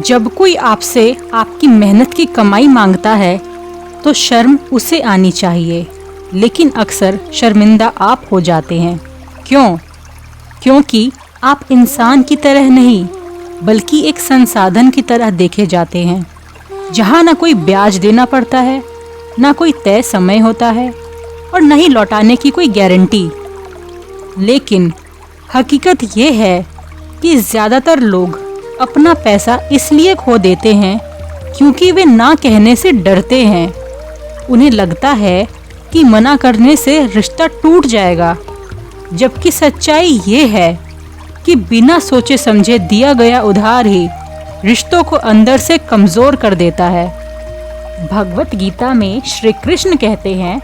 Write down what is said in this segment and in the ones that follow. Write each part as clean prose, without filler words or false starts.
जब कोई आपसे आपकी मेहनत की कमाई मांगता है तो शर्म उसे आनी चाहिए, लेकिन अक्सर शर्मिंदा आप हो जाते हैं। क्यों? क्योंकि आप इंसान की तरह नहीं बल्कि एक संसाधन की तरह देखे जाते हैं, जहाँ ना कोई ब्याज देना पड़ता है, ना कोई तय समय होता है और न ही लौटाने की कोई गारंटी। लेकिन हकीकत ये है कि ज़्यादातर लोग अपना पैसा इसलिए खो देते हैं क्योंकि वे ना कहने से डरते हैं। उन्हें लगता है कि मना करने से रिश्ता टूट जाएगा, जबकि सच्चाई ये है कि बिना सोचे समझे दिया गया उधार ही रिश्तों को अंदर से कमज़ोर कर देता है। भगवत गीता में श्री कृष्ण कहते हैं,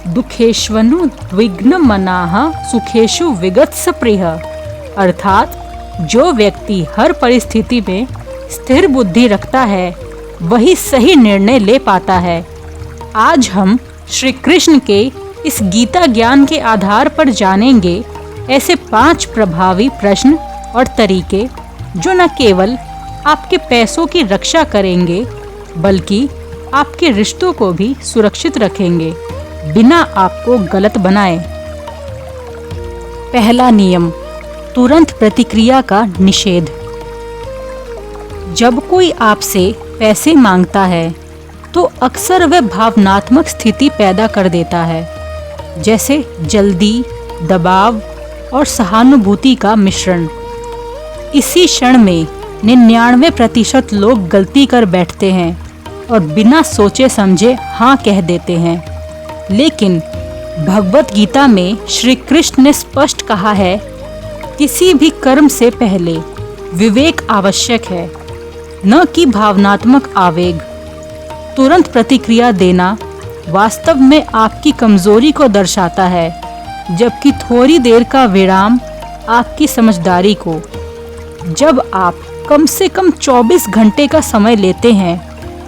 दुखेश्वनु द्विग्न मनाः सुखेशु विगत्स प्रिय। अर्थात जो व्यक्ति हर परिस्थिति में स्थिर बुद्धि रखता है वही सही निर्णय ले पाता है। आज हम श्री कृष्ण के इस गीता ज्ञान के आधार पर जानेंगे ऐसे 5 प्रभावी प्रश्न और तरीके जो न केवल आपके पैसों की रक्षा करेंगे बल्कि आपके रिश्तों को भी सुरक्षित रखेंगे बिना आपको गलत बनाए। पहला नियम, तुरंत प्रतिक्रिया का निषेध। जब कोई आपसे पैसे मांगता है तो अक्सर वह भावनात्मक स्थिति पैदा कर देता है, जैसे जल्दी, दबाव और सहानुभूति का मिश्रण। इसी क्षण में 99% लोग गलती कर बैठते हैं और बिना सोचे समझे हाँ कह देते हैं। लेकिन भगवत गीता में श्री कृष्ण ने स्पष्ट कहा है, किसी भी कर्म से पहले विवेक आवश्यक है, न कि भावनात्मक आवेग। तुरंत प्रतिक्रिया देना वास्तव में आपकी कमजोरी को दर्शाता है, जबकि थोड़ी देर का विराम आपकी समझदारी को। जब आप कम से कम 24 घंटे का समय लेते हैं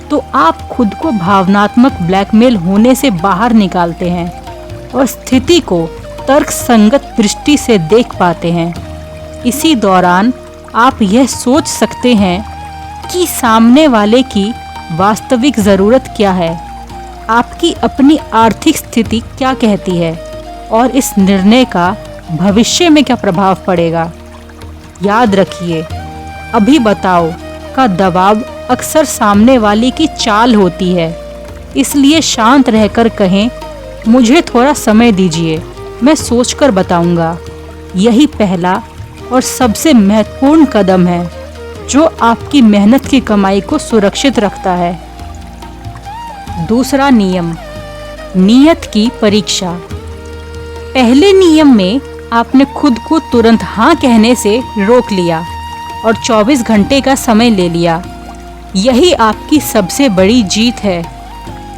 तो आप खुद को भावनात्मक ब्लैकमेल होने से बाहर निकालते हैं और स्थिति को तर्कसंगत दृष्टि से देख पाते हैं। इसी दौरान आप यह सोच सकते हैं कि सामने वाले की वास्तविक ज़रूरत क्या है, आपकी अपनी आर्थिक स्थिति क्या कहती है और इस निर्णय का भविष्य में क्या प्रभाव पड़ेगा। याद रखिए, अभी बताओ का दबाव अक्सर सामने वाले की चाल होती है, इसलिए शांत रहकर कहें, मुझे थोड़ा समय दीजिए, मैं सोचकर बताऊंगा। यही पहला और सबसे महत्वपूर्ण कदम है जो आपकी मेहनत की कमाई को सुरक्षित रखता है। दूसरा नियम, नियत की परीक्षा। पहले नियम में आपने खुद को तुरंत हाँ कहने से रोक लिया और 24 घंटे का समय ले लिया। यही आपकी सबसे बड़ी जीत है।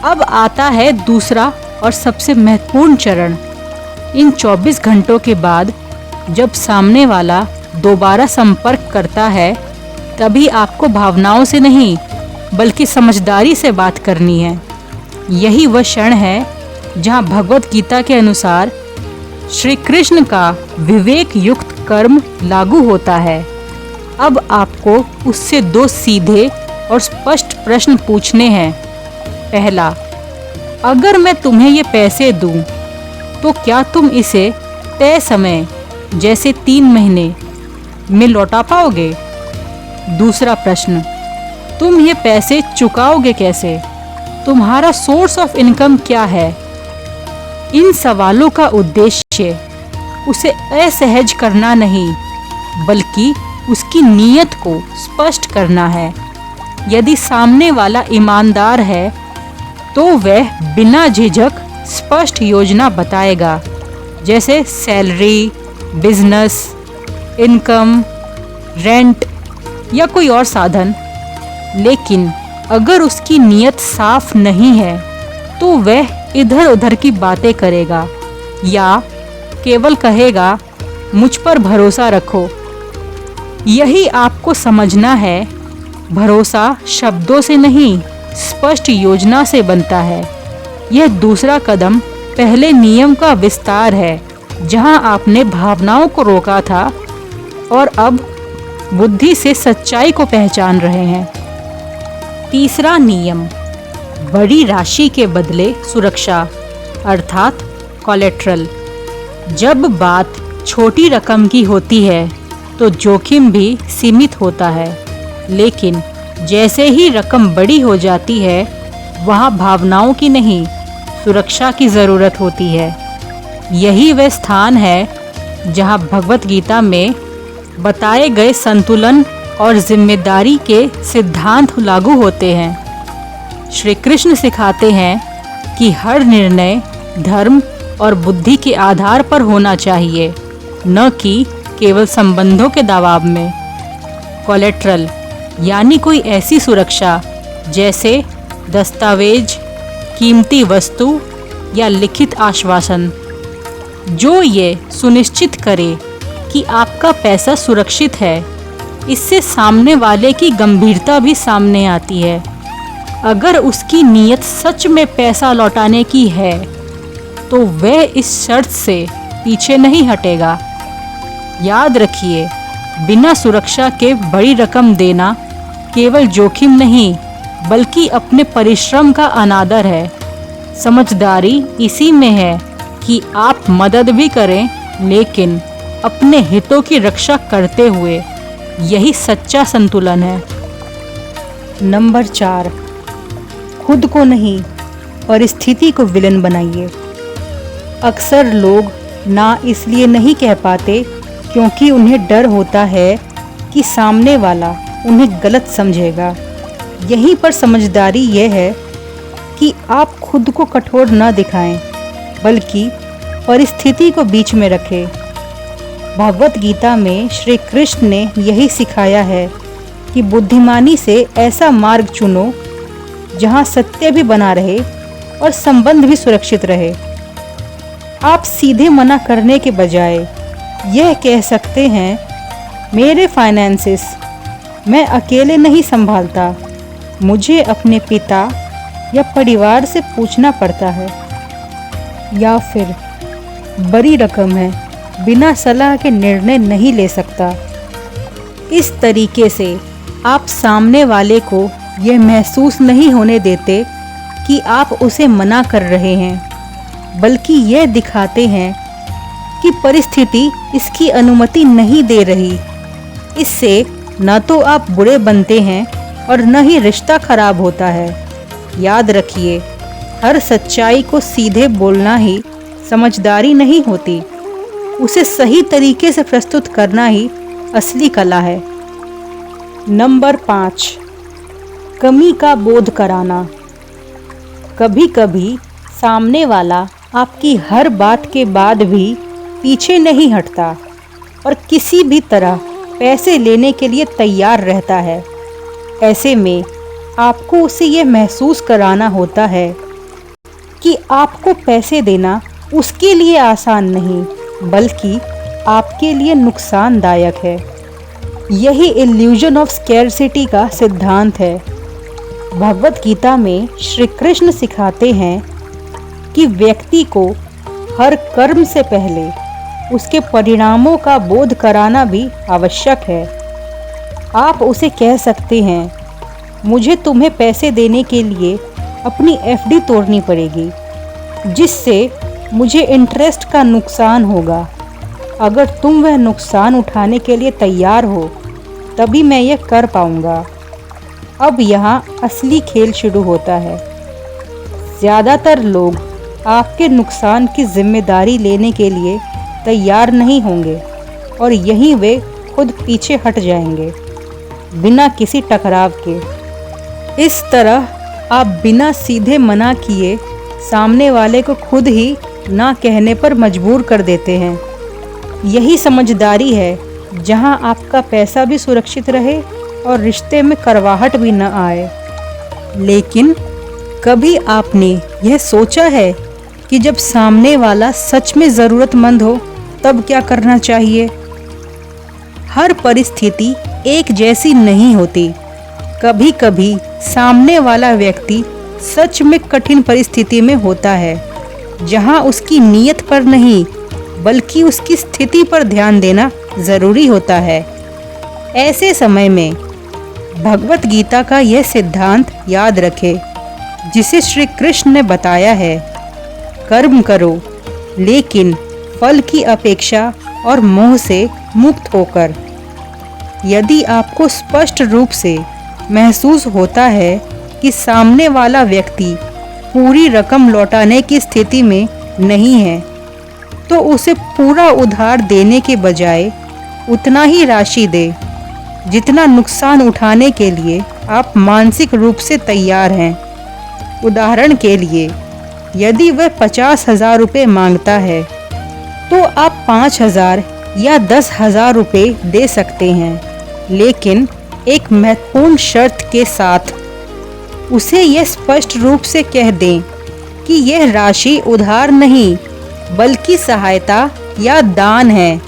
अब आता है दूसरा और सबसे महत्वपूर्ण चरण। इन 24 घंटों के बाद जब सामने वाला दोबारा संपर्क करता है, तभी आपको भावनाओं से नहीं बल्कि समझदारी से बात करनी है। यही वह क्षण है जहाँ भगवत गीता के अनुसार श्री कृष्ण का विवेक युक्त कर्म लागू होता है। अब आपको उससे 2 सीधे और स्पष्ट प्रश्न पूछने हैं। पहला, अगर मैं तुम्हें ये पैसे दूं, तो क्या तुम इसे तय समय जैसे 3 महीने में लौटा पाओगे? दूसरा प्रश्न, तुम ये पैसे चुकाओगे कैसे? तुम्हारा सोर्स ऑफ इनकम क्या है? इन सवालों का उद्देश्य उसे असहज करना नहीं बल्कि उसकी नीयत को स्पष्ट करना है। यदि सामने वाला ईमानदार है तो वह बिना झिझक स्पष्ट योजना बताएगा, जैसे सैलरी, बिजनेस, इनकम, रेंट या कोई और साधन। लेकिन अगर उसकी नीयत साफ नहीं है तो वह इधर उधर की बातें करेगा या केवल कहेगा, मुझ पर भरोसा रखो। यही आपको समझना है, भरोसा शब्दों से नहीं स्पष्ट योजना से बनता है। यह दूसरा कदम पहले नियम का विस्तार है, जहां आपने भावनाओं को रोका था और अब बुद्धि से सच्चाई को पहचान रहे हैं। तीसरा नियम, बड़ी राशि के बदले सुरक्षा अर्थात कोलेट्रल। जब बात छोटी रकम की होती है तो जोखिम भी सीमित होता है, लेकिन जैसे ही रकम बड़ी हो जाती है वहाँ भावनाओं की नहीं, सुरक्षा की ज़रूरत होती है। यही वह स्थान है जहाँ भगवत गीता में बताए गए संतुलन और जिम्मेदारी के सिद्धांत लागू होते हैं। श्री कृष्ण सिखाते हैं कि हर निर्णय धर्म और बुद्धि के आधार पर होना चाहिए, न कि केवल संबंधों के दबाव में। कोलेट्रल यानी कोई ऐसी सुरक्षा जैसे दस्तावेज, कीमती वस्तु या लिखित आश्वासन, जो ये सुनिश्चित करे कि आपका पैसा सुरक्षित है। इससे सामने वाले की गंभीरता भी सामने आती है। अगर उसकी नीयत सच में पैसा लौटाने की है तो वह इस शर्त से पीछे नहीं हटेगा। याद रखिए, बिना सुरक्षा के बड़ी रकम देना केवल जोखिम नहीं बल्कि अपने परिश्रम का अनादर है। समझदारी इसी में है कि आप मदद भी करें लेकिन अपने हितों की रक्षा करते हुए। यही सच्चा संतुलन है। नंबर 4, खुद को नहीं परिस्थिति को विलेन बनाइए। अक्सर लोग ना इसलिए नहीं कह पाते क्योंकि उन्हें डर होता है कि सामने वाला उन्हें गलत समझेगा। यहीं पर समझदारी यह है कि आप खुद को कठोर न दिखाएं बल्कि परिस्थिति को बीच में रखें। भगवत गीता में श्री कृष्ण ने यही सिखाया है कि बुद्धिमानी से ऐसा मार्ग चुनो जहां सत्य भी बना रहे और संबंध भी सुरक्षित रहे। आप सीधे मना करने के बजाय यह कह सकते हैं, मेरे फाइनेंसेस मैं अकेले नहीं संभालता, मुझे अपने पिता या परिवार से पूछना पड़ता है। या फिर बड़ी रकम है, बिना सलाह के निर्णय नहीं ले सकता। इस तरीके से आप सामने वाले को यह महसूस नहीं होने देते कि आप उसे मना कर रहे हैं, बल्कि यह दिखाते हैं कि परिस्थिति इसकी अनुमति नहीं दे रही। इससे न तो आप बुरे बनते हैं और न ही रिश्ता खराब होता है। याद रखिए, हर सच्चाई को सीधे बोलना ही समझदारी नहीं होती, उसे सही तरीके से प्रस्तुत करना ही असली कला है। नंबर 5, कमी का बोध कराना। कभी कभी सामने वाला आपकी हर बात के बाद भी पीछे नहीं हटता और किसी भी तरह पैसे लेने के लिए तैयार रहता है। ऐसे में आपको उसे यह महसूस कराना होता है कि आपको पैसे देना उसके लिए आसान नहीं बल्कि आपके लिए नुकसानदायक है। यही इल्यूजन ऑफ स्कैरसिटी का सिद्धांत है। भगवत गीता में श्री कृष्ण सिखाते हैं कि व्यक्ति को हर कर्म से पहले उसके परिणामों का बोध कराना भी आवश्यक है। आप उसे कह सकते हैं, मुझे तुम्हें पैसे देने के लिए अपनी एफडी तोड़नी पड़ेगी, जिससे मुझे इंटरेस्ट का नुकसान होगा। अगर तुम वह नुकसान उठाने के लिए तैयार हो तभी मैं यह कर पाऊंगा। अब यहाँ असली खेल शुरू होता है। ज़्यादातर लोग आपके नुकसान की जिम्मेदारी लेने के लिए तैयार नहीं होंगे और यहीं वे खुद पीछे हट जाएंगे बिना किसी टकराव के। इस तरह आप बिना सीधे मना किए सामने वाले को खुद ही ना कहने पर मजबूर कर देते हैं। यही समझदारी है, जहां आपका पैसा भी सुरक्षित रहे और रिश्ते में करवाहट भी न आए। लेकिन कभी आपने यह सोचा है कि जब सामने वाला सच में ज़रूरतमंद हो तब क्या करना चाहिए? हर परिस्थिति एक जैसी नहीं होती। कभी कभी सामने वाला व्यक्ति सच में कठिन परिस्थिति में होता है, जहां उसकी नीयत पर नहीं बल्कि उसकी स्थिति पर ध्यान देना ज़रूरी होता है। ऐसे समय में भगवत गीता का यह सिद्धांत याद रखें, जिसे श्री कृष्ण ने बताया है, कर्म करो लेकिन फल की अपेक्षा और मोह से मुक्त होकर। यदि आपको स्पष्ट रूप से महसूस होता है कि सामने वाला व्यक्ति पूरी रकम लौटाने की स्थिति में नहीं है, तो उसे पूरा उधार देने के बजाय उतना ही राशि दे जितना नुकसान उठाने के लिए आप मानसिक रूप से तैयार हैं। उदाहरण के लिए, यदि वह 50,000 रुपये मांगता है तो आप 5,000 या 10,000 रुपये दे सकते हैं, लेकिन एक महत्वपूर्ण शर्त के साथ। उसे यह स्पष्ट रूप से कह दें कि यह राशि उधार नहीं बल्कि सहायता या दान है,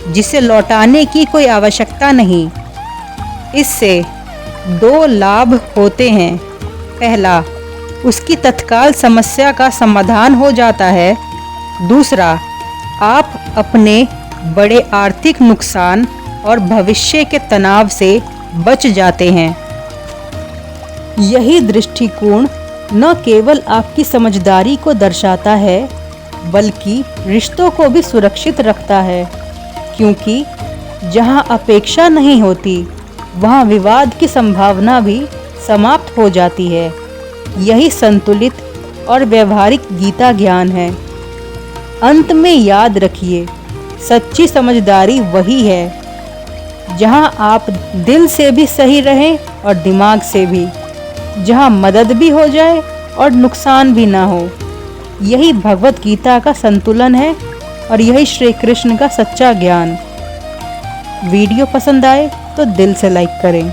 जिसे लौटाने की कोई आवश्यकता नहीं। इससे 2 लाभ होते हैं। पहला, उसकी तत्काल समस्या का समाधान हो जाता है। दूसरा, आप अपने बड़े आर्थिक नुकसान और भविष्य के तनाव से बच जाते हैं। यही दृष्टिकोण न केवल आपकी समझदारी को दर्शाता है, बल्कि रिश्तों को भी सुरक्षित रखता है, क्योंकि जहां अपेक्षा नहीं होती, वहां विवाद की संभावना भी समाप्त हो जाती है। यही संतुलित और व्यवहारिक गीता ज्ञान है। अंत में याद रखिए, सच्ची समझदारी वही है जहां आप दिल से भी सही रहें और दिमाग से भी, जहां मदद भी हो जाए और नुकसान भी ना हो। यही भगवत गीता का संतुलन है और यही श्री कृष्ण का सच्चा ज्ञान। वीडियो पसंद आए तो दिल से लाइक करें।